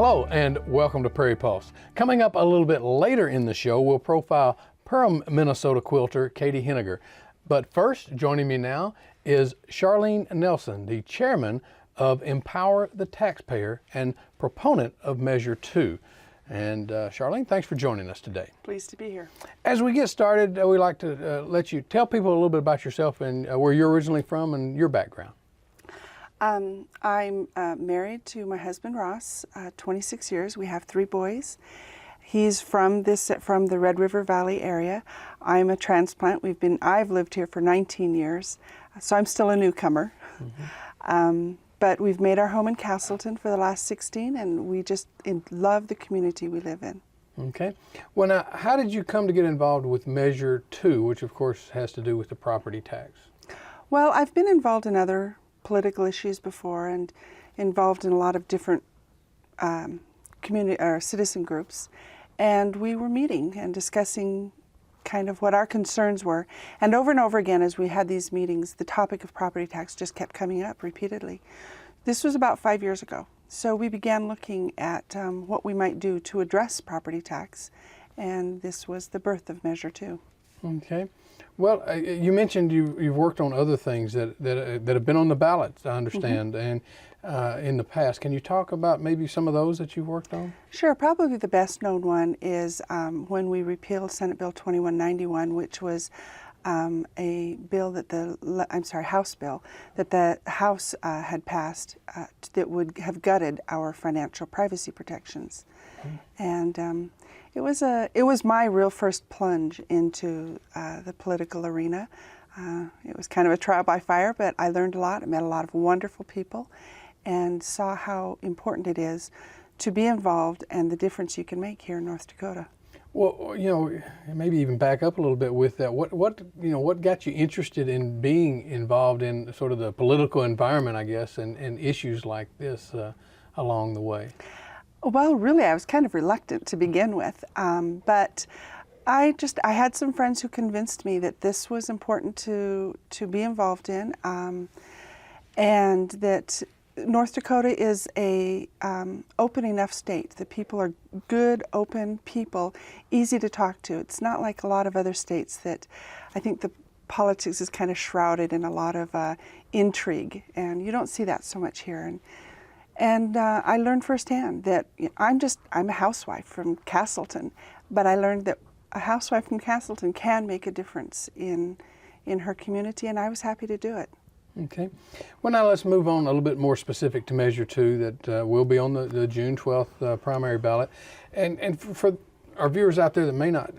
Hello and welcome to Prairie Pulse. Coming up a little bit later in the show, we'll profile Perham, Minnesota quilter Katie Hennagir. But first, joining me now is Charlene Nelson, the chairman of Empower the Taxpayer and proponent of Measure 2. And Charlene, thanks for joining us today. Pleased to be here. As we get started, we'd like to let you tell people a little bit about yourself and where you're originally from and your background. I'm married to my husband Ross, 26 years. We have 3 boys. He's from the Red River Valley area. I'm a transplant. I've lived here for 19 years, so I'm still a newcomer. Mm-hmm. But we've made our home in Casselton for the last 16, and we just love the community we live in. Okay. Well, now, how did you come to get involved with Measure 2, which of course has to do with the property tax? Well, I've been involved in other political issues before and involved in a lot of different community or citizen groups, and we were meeting and discussing kind of what our concerns were, and over again as we had these meetings, the topic of property tax just kept coming up repeatedly. This was about 5 years ago, so we began looking at what we might do to address property tax, and this was the birth of Measure 2. Okay. Well, you mentioned you've worked on other things that have been on the ballot, I understand, and in the past. Can you talk about maybe some of those that you've worked on? Sure. Probably the best known one is when we repealed Senate Bill 2191, which was a bill that House bill that the House had passed that would have gutted our financial privacy protections, and it was my real first plunge into the political arena. It was kind of a trial by fire, but I learned a lot. I met a lot of wonderful people and saw how important it is to be involved and the difference you can make here in North Dakota. Well, maybe even back up a little bit with that. What got you interested in being involved in sort of the political environment, I guess, and issues like this along the way? Well, really, I was kind of reluctant to begin with, but I had some friends who convinced me that this was important to be involved in, and that North Dakota is a open enough state. The people are good, open people, easy to talk to. It's not like a lot of other states that I think the politics is kind of shrouded in a lot of intrigue, and you don't see that so much here. And I learned firsthand that I'm a housewife from Casselton, but I learned that a housewife from Casselton can make a difference in her community, and I was happy to do it. Okay. Well, now let's move on a little bit more specific to Measure 2 that will be on the June 12th primary ballot. And for our viewers out there that may not,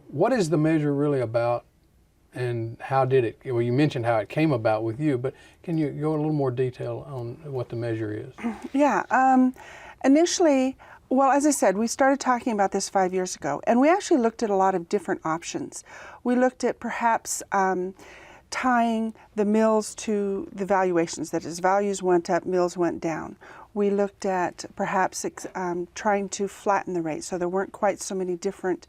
what is the measure really about? And how did it, well, you mentioned how it came about with you, but can you go a little more detail on what the measure is? Yeah, initially, well, as I said, we started talking about this 5 years ago, and we actually looked at a lot of different options. We looked at perhaps tying the mills to the valuations, that as values went up, mills went down. We looked at perhaps trying to flatten the rate so there weren't quite so many different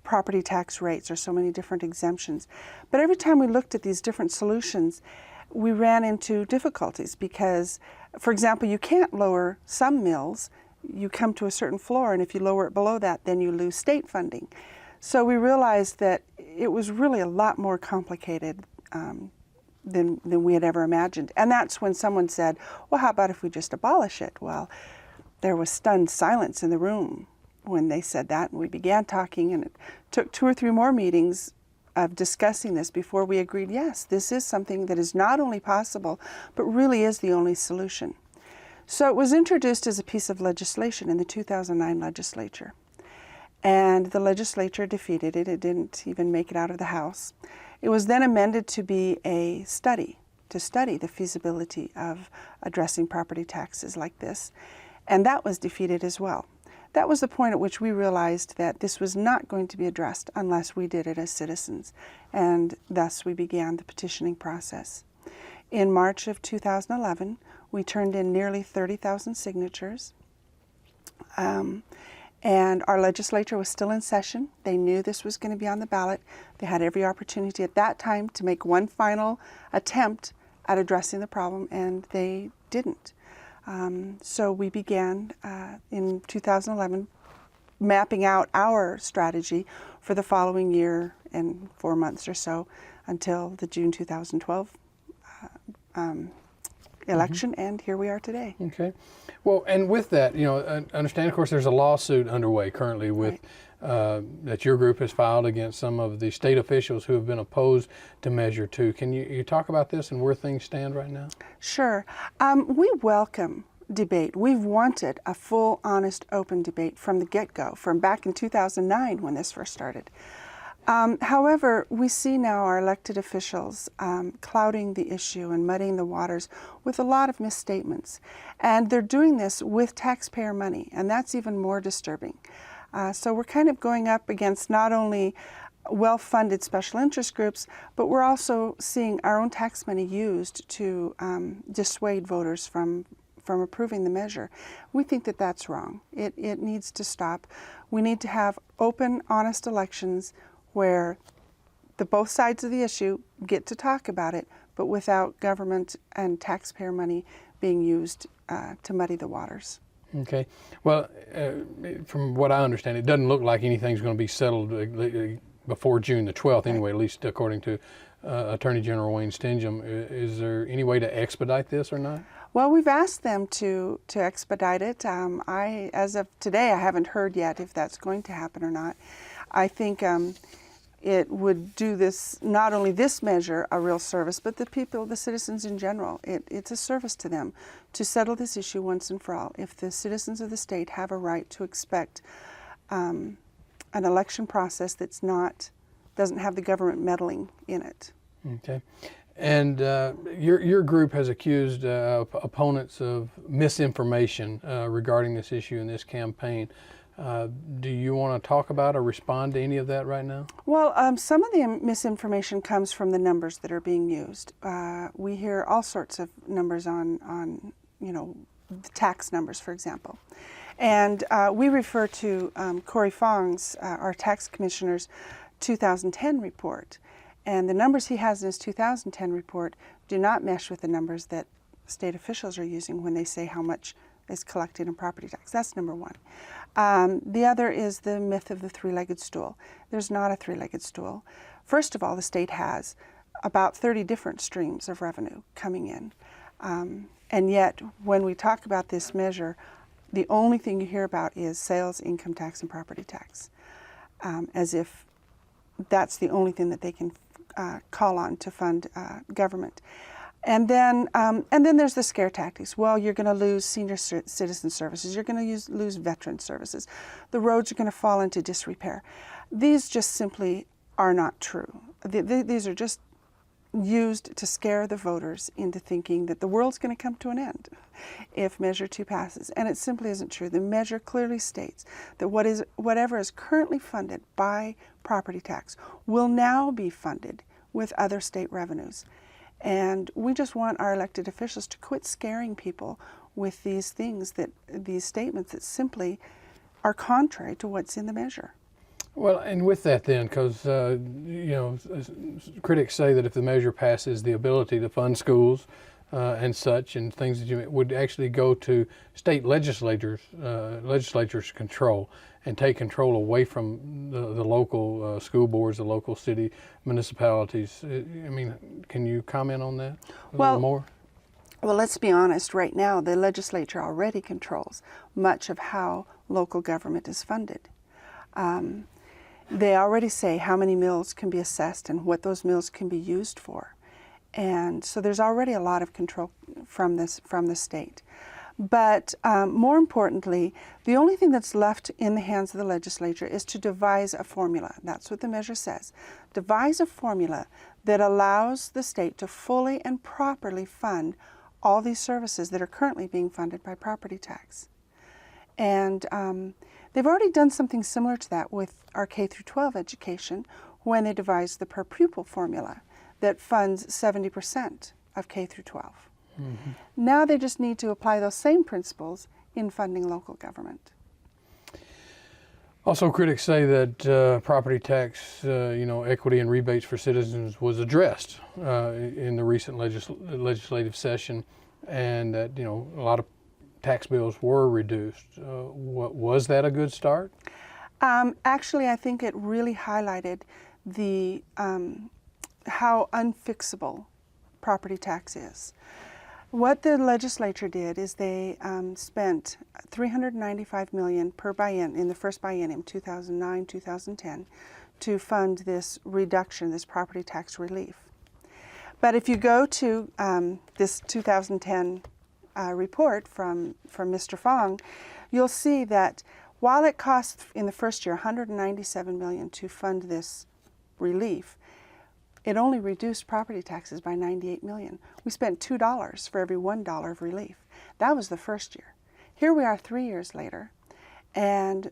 property tax rates or so many different exemptions. But every time we looked at these different solutions, we ran into difficulties because, for example, you can't lower some mills. You come to a certain floor, and if you lower it below that, then you lose state funding. So we realized that it was really a lot more complicated than we had ever imagined. And that's when someone said, well, how about if we just abolish it? Well, there was stunned silence in the room when they said that, and we began talking, and it took 2 or 3 more meetings of discussing this before we agreed, yes, this is something that is not only possible, but really is the only solution. So it was introduced as a piece of legislation in the 2009 legislature, and the legislature defeated it. It didn't even make it out of the House. It was then amended to be a study, to study the feasibility of addressing property taxes like this, and that was defeated as well. That was the point at which we realized that this was not going to be addressed unless we did it as citizens, and thus we began the petitioning process. In March of 2011, we turned in nearly 30,000 signatures, and our legislature was still in session. They knew this was going to be on the ballot. They had every opportunity at that time to make one final attempt at addressing the problem, and they didn't. So we began in 2011 mapping out our strategy for the following year and 4 months or so until the June 2012 election, and here we are today. Okay. Well, and with that, you know, I understand, of course, there's a lawsuit underway currently with that your group has filed against some of the state officials who have been opposed to Measure 2. Can you talk about this and where things stand right now? Sure. We welcome debate. We've wanted a full, honest, open debate from the get-go, from back in 2009 when this first started. However, we see now our elected officials clouding the issue and muddying the waters with a lot of misstatements. And they're doing this with taxpayer money, and that's even more disturbing. So we're kind of going up against not only well-funded special interest groups, but we're also seeing our own tax money used to dissuade voters from approving the measure. We think that that's wrong. It needs to stop. We need to have open, honest elections where both sides of the issue get to talk about it, but without government and taxpayer money being used to muddy the waters. Okay. Well, from what I understand, it doesn't look like anything's going to be settled before June the 12th anyway, at least according to Attorney General Wayne Stingham. Is there any way to expedite this or not? Well, we've asked them to expedite it. As of today, I haven't heard yet if that's going to happen or not. I think it would do this, not only this measure, a real service, but the people, the citizens in general. It's a service to them to settle this issue once and for all. If the citizens of the state have a right to expect an election process doesn't have the government meddling in it. Okay. And your group has accused opponents of misinformation regarding this issue in this campaign. Do you want to talk about or respond to any of that right now? Well, some of the misinformation comes from the numbers that are being used. We hear all sorts of numbers on the tax numbers, for example. And we refer to Corey Fong's, our tax commissioner's 2010 report. And the numbers he has in his 2010 report do not mesh with the numbers that state officials are using when they say how much is collected in property tax. That's number one. The other is the myth of the three-legged stool. There's not a three-legged stool. First of all, the state has about 30 different streams of revenue coming in. And yet, when we talk about this measure, the only thing you hear about is sales, income tax, and property tax, as if that's the only thing that they can call on to fund government. And then there's the scare tactics. Well, you're going to lose senior citizen services. You're going to lose veteran services. The roads are going to fall into disrepair. These just simply are not true. These are just used to scare the voters into thinking that the world's going to come to an end if Measure 2 passes. And it simply isn't true. The measure clearly states that whatever is currently funded by property tax will now be funded with other state revenues. And we just want our elected officials to quit scaring people with these statements that simply are contrary to what's in the measure. Well, and with that then, because, critics say that if the measure passes, the ability to fund schools and such and things that you would actually go to state legislatures' control and take control away from the local school boards, the local city municipalities. I mean, can you comment on that a little more? Well, let's be honest. Right now, the legislature already controls much of how local government is funded. They already say how many mills can be assessed and what those mills can be used for. And so there's already a lot of control from the state. But more importantly, the only thing that's left in the hands of the legislature is to devise a formula. That's what the measure says. Devise a formula that allows the state to fully and properly fund all these services that are currently being funded by property tax. And they've already done something similar to that with our K through 12 education when they devised the per pupil formula that funds 70% of K through 12. Mm-hmm. Now they just need to apply those same principles in funding local government. Also, critics say that property tax, equity and rebates for citizens was addressed in the recent legislative session, and that a lot of tax bills were reduced. Was that a good start? Actually, I think it really highlighted the how unfixable property tax is. What the legislature did is they spent $395 million per biennium in the first biennium, 2009-2010, to fund this reduction, this property tax relief. But if you go to this 2010 report from Mr. Fong, you'll see that while it cost in the first year $197 million to fund this relief, it only reduced property taxes by $98 million. We spent $2 for every $1 of relief. That was the first year. Here we are 3 years later, and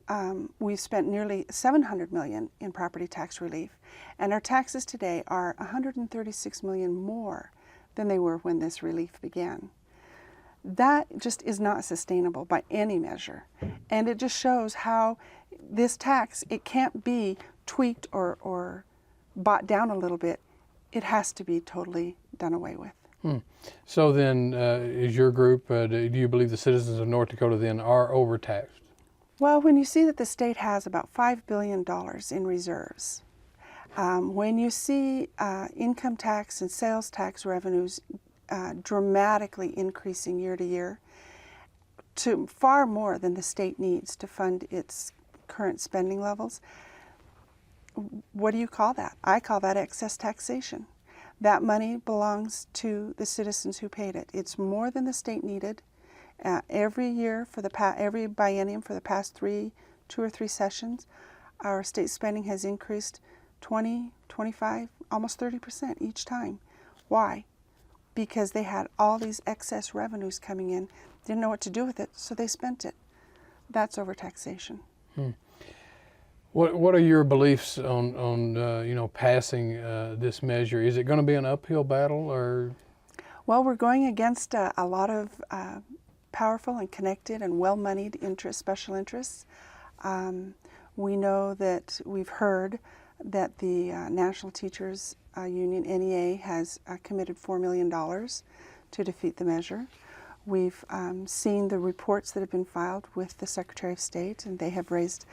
we've spent nearly $700 million in property tax relief, and our taxes today are $136 million more than they were when this relief began. That just is not sustainable by any measure, and it just shows how this tax, it can't be tweaked or bought down a little bit. It has to be totally done away with. So then, is your group, do you believe the citizens of North Dakota then are overtaxed? Well, when you see that the state has about $5 billion in reserves, when you see income tax and sales tax revenues dramatically increasing year to year to far more than the state needs to fund its current spending levels, what do you call that? I call that excess taxation. That money belongs to the citizens who paid it. It's more than the state needed. Every year for every biennium for the past 2 or 3 sessions, our state spending has increased 20, 25, almost 30% each time. Why? Because they had all these excess revenues coming in, didn't know what to do with it, so they spent it. That's overtaxation. What are your beliefs on passing this measure? Is it going to be an uphill battle, or? Well, we're going against a lot of powerful and connected and well-moneyed special interests. We know that we've heard that the National Teachers Union, NEA, has committed $4 million to defeat the measure. We've seen the reports that have been filed with the Secretary of State, and they have raised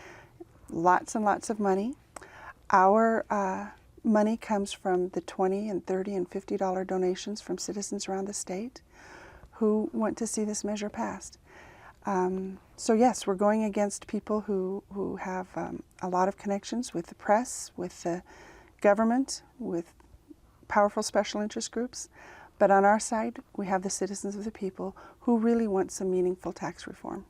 lots and lots of money. Our money comes from the $20 and $30 and $50 donations from citizens around the state who want to see this measure passed. So yes, we're going against people who have a lot of connections with the press, with the government, with powerful special interest groups. But on our side, we have the citizens of the people who really want some meaningful tax reform.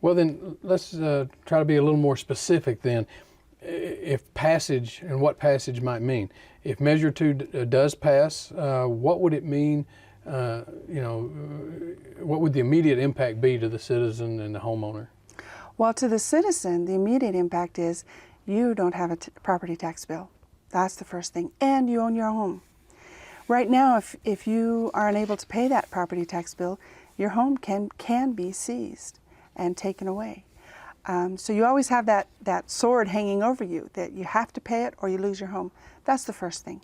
Well then, let's try to be a little more specific then. If passage, and what passage might mean. If Measure 2 does pass, what would it mean? What would the immediate impact be to the citizen and the homeowner? Well, to the citizen, the immediate impact is you don't have a property tax bill. That's the first thing. And you own your home. Right now, if you are unable to pay that property tax bill, your home can be seized and taken away. So you always have that sword hanging over you, that you have to pay it or you lose your home. That's the first thing.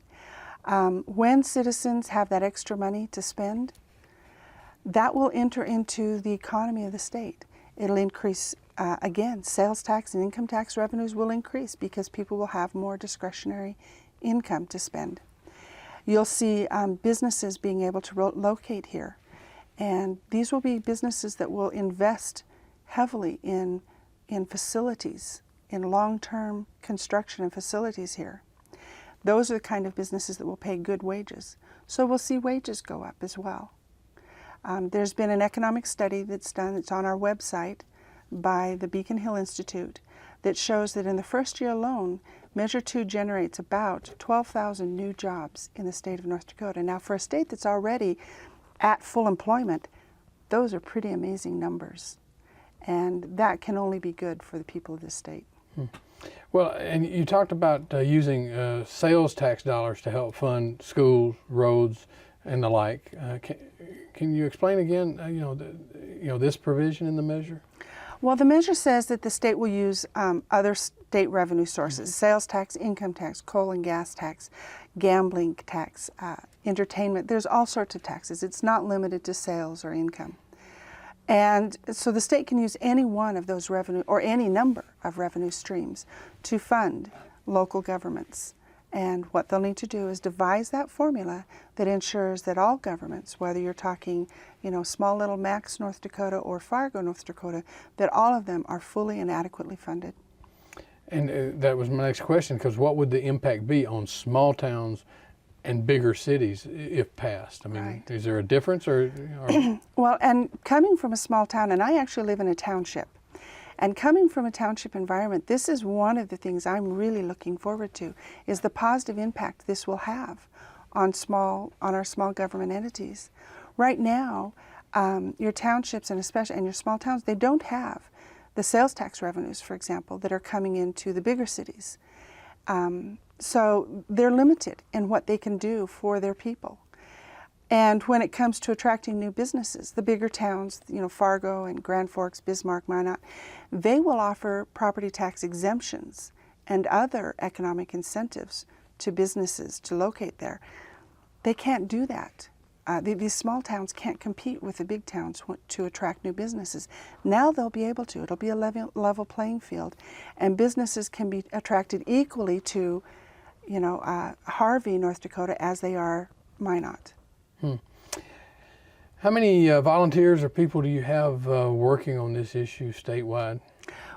When citizens have that extra money to spend, that will enter into the economy of the state. It'll increase, again, sales tax and income tax revenues will increase because people will have more discretionary income to spend. You'll see businesses being able to locate here, and these will be businesses that will invest heavily in facilities, in long-term construction and facilities here. Those are the kind of businesses that will pay good wages. So we'll see wages go up as well. There's been an economic study that's done, it's on our website, by the Beacon Hill Institute, that shows that in the first year alone, Measure 2 generates about 12,000 new jobs in the state of North Dakota. Now, for a state that's already at full employment, those are pretty amazing numbers. And that can only be good for the people of this state. Well, and you talked about using sales tax dollars to help fund schools, roads, and the like. Can you explain again, this provision in the measure? Well, the measure says that the state will use other state revenue sources: sales tax, income tax, coal and gas tax, gambling tax, entertainment. There's all sorts of taxes. It's not limited to sales or income. And so the state can use any one of those revenue, or any number of revenue streams, to fund local governments. And what they'll need to do is devise that formula that ensures that all governments, whether you're talking, small little Max, North Dakota, or Fargo, North Dakota, that all of them are fully and adequately funded. And that was my next question, because what would the impact be on small towns and bigger cities if passed? I mean, Right. Is there a difference or Well, and coming from a small town, and I actually live in a township, and coming from a township environment, this is one of the things I'm really looking forward to, is the positive impact this will have on our small government entities. Right now, your townships and especially your small towns, they don't have the sales tax revenues, for example, that are coming into the bigger cities. So they're limited in what they can do for their people. And when it comes to attracting new businesses, the bigger towns, Fargo and Grand Forks, Bismarck, Minot, they will offer property tax exemptions and other economic incentives to businesses to locate there. They can't do that. These small towns can't compete with the big towns to attract new businesses. Now they'll be able to. It'll be a level playing field, and businesses can be attracted equally to, Harvey, North Dakota, as they are Minot. How many volunteers or people do you have working on this issue statewide?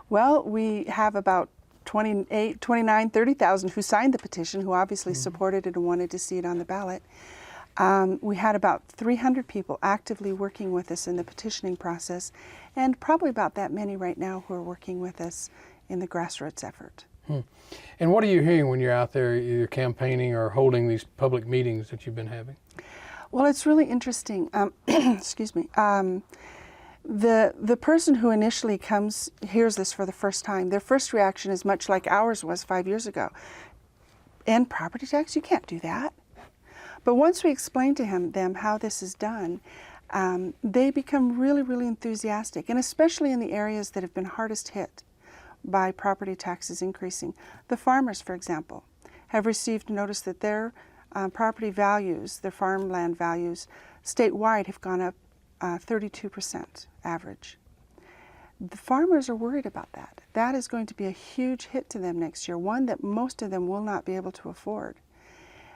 Well, we have about 29, 30,000 who signed the petition, who obviously supported it and wanted to see it on the ballot. We had about 300 people actively working with us in the petitioning process, and probably about that many right now who are working with us in the grassroots effort. And what are you hearing when you're out there either campaigning or holding these public meetings that you've been having? Well, it's really interesting. Excuse me. The person who initially hears this for the first time, their first reaction is much like ours was 5 years ago. End property tax? You can't do that. But once we explain to them how this is done, they become really, really enthusiastic, and especially in the areas that have been hardest hit by property taxes increasing. The farmers, for example, have received notice that their property values, their farmland values, statewide have gone up 32% average. The farmers are worried about that. That is going to be a huge hit to them next year, one that most of them will not be able to afford.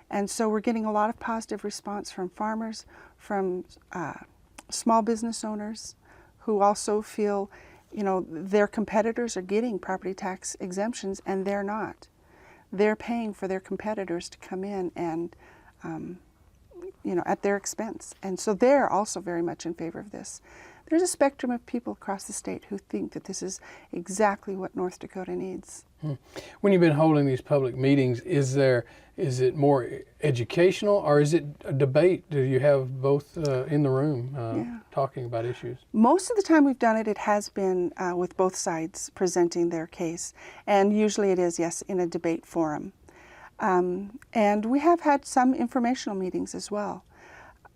And so we're getting a lot of positive response from farmers, from small business owners who also feel, their competitors are getting property tax exemptions and they're not. They're paying for their competitors to come in and, at their expense. And so they're also very much in favor of this. There's a spectrum of people across the state who think that this is exactly what North Dakota needs. When you've been holding these public meetings, is it more educational or is it a debate? Do you have both in the room talking about issues? Most of the time we've done it, it has been with both sides presenting their case. And usually it is, yes, in a debate forum. And we have had some informational meetings as well.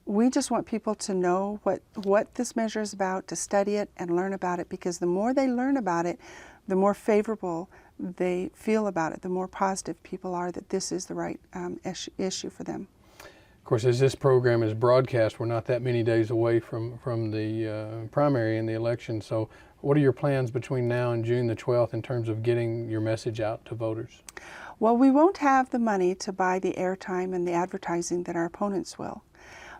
We just want people to know what this measure is about, to study it and learn about it, because the more they learn about it, the more favorable they feel about it, the more positive people are that this is the right issue for them. Of course, as this program is broadcast, we're not that many days away from the primary and the election. So what are your plans between now and June the 12th in terms of getting your message out to voters? Well, we won't have the money to buy the airtime and the advertising that our opponents will.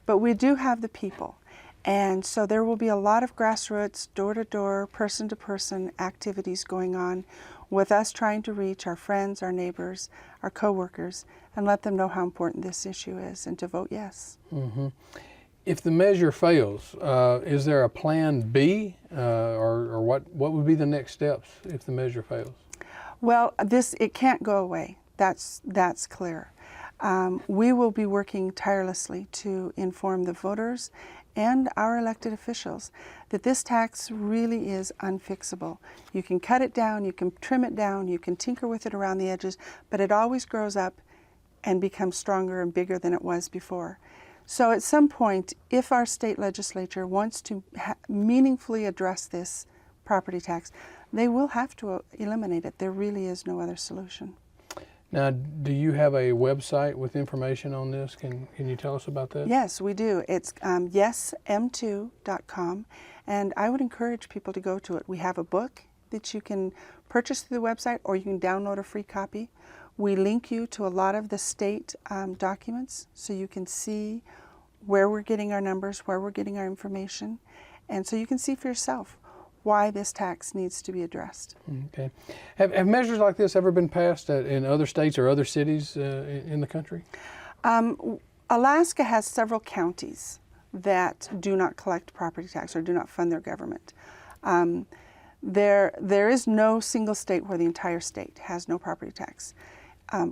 But we do have the people, and so there will be a lot of grassroots, door-to-door, person-to-person activities going on with us trying to reach our friends, our neighbors, our coworkers, and let them know how important this issue is and to vote yes. Mm-hmm. If the measure fails, is there a plan B, or what would be the next steps if the measure fails? Well, it can't go away. That's clear. We will be working tirelessly to inform the voters and our elected officials that this tax really is unfixable. You can cut it down, you can trim it down, you can tinker with it around the edges, but it always grows up and becomes stronger and bigger than it was before. So at some point, if our state legislature wants to meaningfully address this property tax, they will have to eliminate it. There really is no other solution. Now, do you have a website with information on this? Can you tell us about that? Yes, we do. It's yesm2.com, and I would encourage people to go to it. We have a book that you can purchase through the website, or you can download a free copy. We link you to a lot of the state documents, so you can see where we're getting our numbers, where we're getting our information, and so you can see for yourself why this tax needs to be addressed. Okay. Have measures like this ever been passed in other states or other cities in the country? Alaska has several counties that do not collect property tax or do not fund their government. There is no single state where the entire state has no property tax.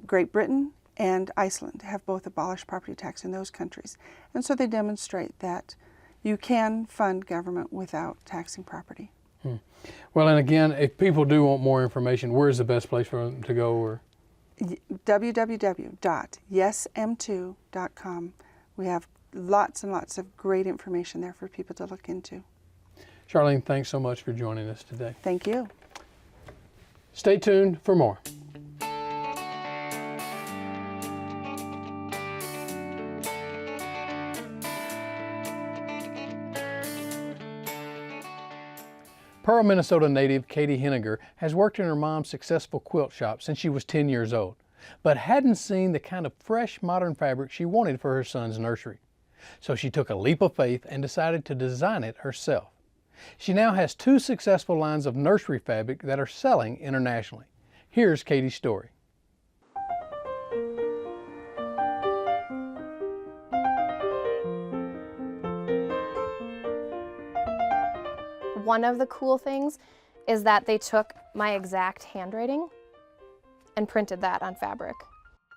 Great Britain and Iceland have both abolished property tax in those countries. And so they demonstrate that you can fund government without taxing property. Well, and again, if people do want more information, where's the best place for them to go? Or www.yesm2.com. We have lots and lots of great information there for people to look into. Charlene, thanks so much for joining us today. Thank you. Stay tuned for more. Perham, Minnesota native Katie Hennagir has worked in her mom's successful quilt shop since she was 10 years old, but hadn't seen the kind of fresh modern fabric she wanted for her son's nursery. So she took a leap of faith and decided to design it herself. She now has 2 successful lines of nursery fabric that are selling internationally. Here's Katie's story. One of the cool things is that they took my exact handwriting and printed that on fabric.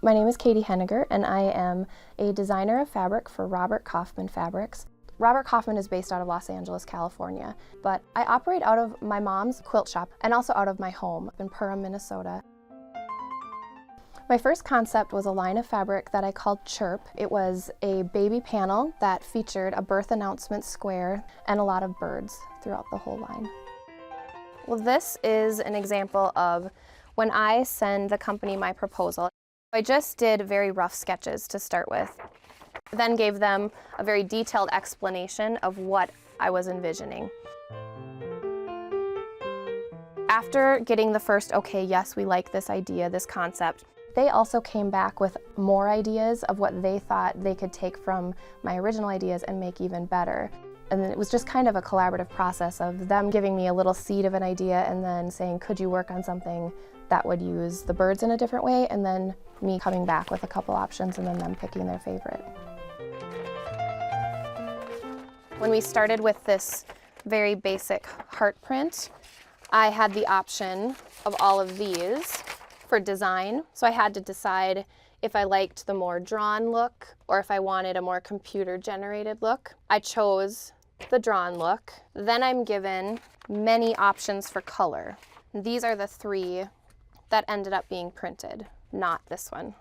My name is Katie Hennagir, and I am a designer of fabric for Robert Kaufman Fabrics. Robert Kaufman is based out of Los Angeles, California, but I operate out of my mom's quilt shop and also out of my home in Perham, Minnesota. My first concept was a line of fabric that I called Chirp. It was a baby panel that featured a birth announcement square and a lot of birds throughout the whole line. Well, this is an example of when I send the company my proposal. I just did very rough sketches to start with, then gave them a very detailed explanation of what I was envisioning. After getting the first, okay, yes, we like this idea, this concept, they also came back with more ideas of what they thought they could take from my original ideas and make even better. And it was just kind of a collaborative process of them giving me a little seed of an idea and then saying, could you work on something that would use the birds in a different way? And then me coming back with a couple options and then them picking their favorite. When we started with this very basic heart print, I had the option of all of these for design. So I had to decide if I liked the more drawn look or if I wanted a more computer generated look. I chose the drawn look. Then I'm given many options for color. These are the 3 that ended up being printed, not this one.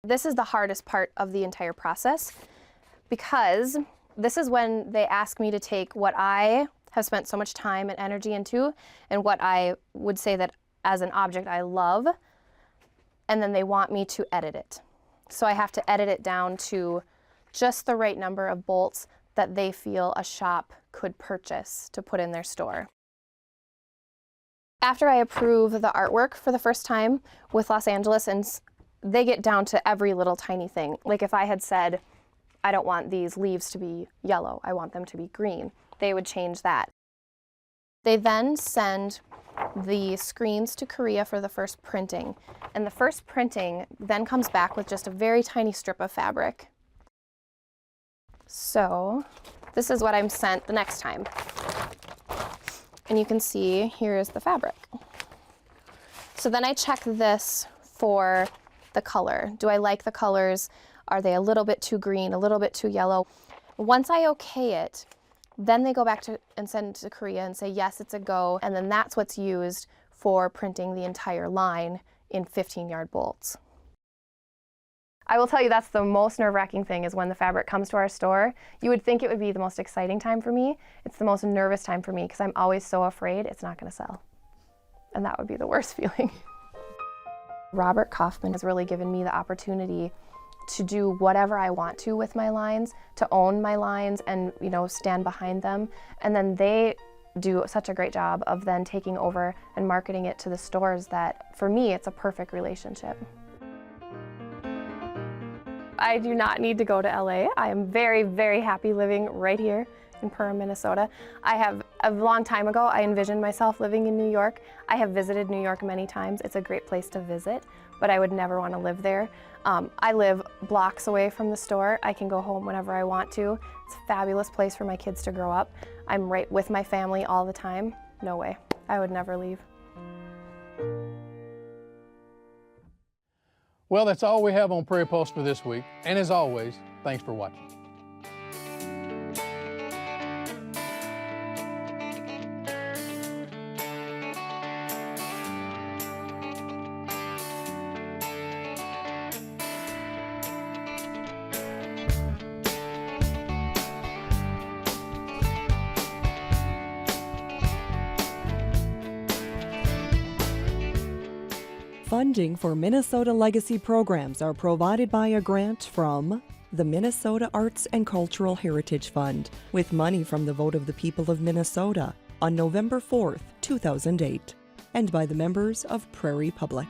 This is the hardest part of the entire process because this is when they ask me to take what I have spent so much time and energy into and what I would say that as an object I love, and then they want me to edit it. So I have to edit it down to just the right number of bolts that they feel a shop could purchase to put in their store. After I approve the artwork for the first time with Los Angeles, and they get down to every little tiny thing. Like if I had said, I don't want these leaves to be yellow, I want them to be green, they would change that. They then send the screens to Korea for the first printing. And the first printing then comes back with just a very tiny strip of fabric. So this is what I'm sent the next time. And you can see here is the fabric. So then I check this for the color. Do I like the colors? Are they a little bit too green, a little bit too yellow? Once I okay it, then they go back to and send to Korea and say, yes, it's a go. And then that's what's used for printing the entire line in 15-yard bolts. I will tell you that's the most nerve-wracking thing is when the fabric comes to our store. You would think it would be the most exciting time for me. It's the most nervous time for me because I'm always so afraid it's not going to sell. And that would be the worst feeling. Robert Kaufman has really given me the opportunity to do whatever I want to with my lines, to own my lines and, you know, stand behind them. And then they do such a great job of then taking over and marketing it to the stores that, for me, it's a perfect relationship. I do not need to go to LA. I am very, very happy living right here in Perham, Minnesota. A long time ago, I envisioned myself living in New York. I have visited New York many times. It's a great place to visit, but I would never want to live there. I live blocks away from the store. I can go home whenever I want to. It's a fabulous place for my kids to grow up. I'm right with my family all the time. No way. I would never leave. Well, that's all we have on Prairie Pulse for this week. And as always, thanks for watching. Funding for Minnesota Legacy programs are provided by a grant from the Minnesota Arts and Cultural Heritage Fund, with money from the vote of the people of Minnesota on November 4th, 2008, and by the members of Prairie Public.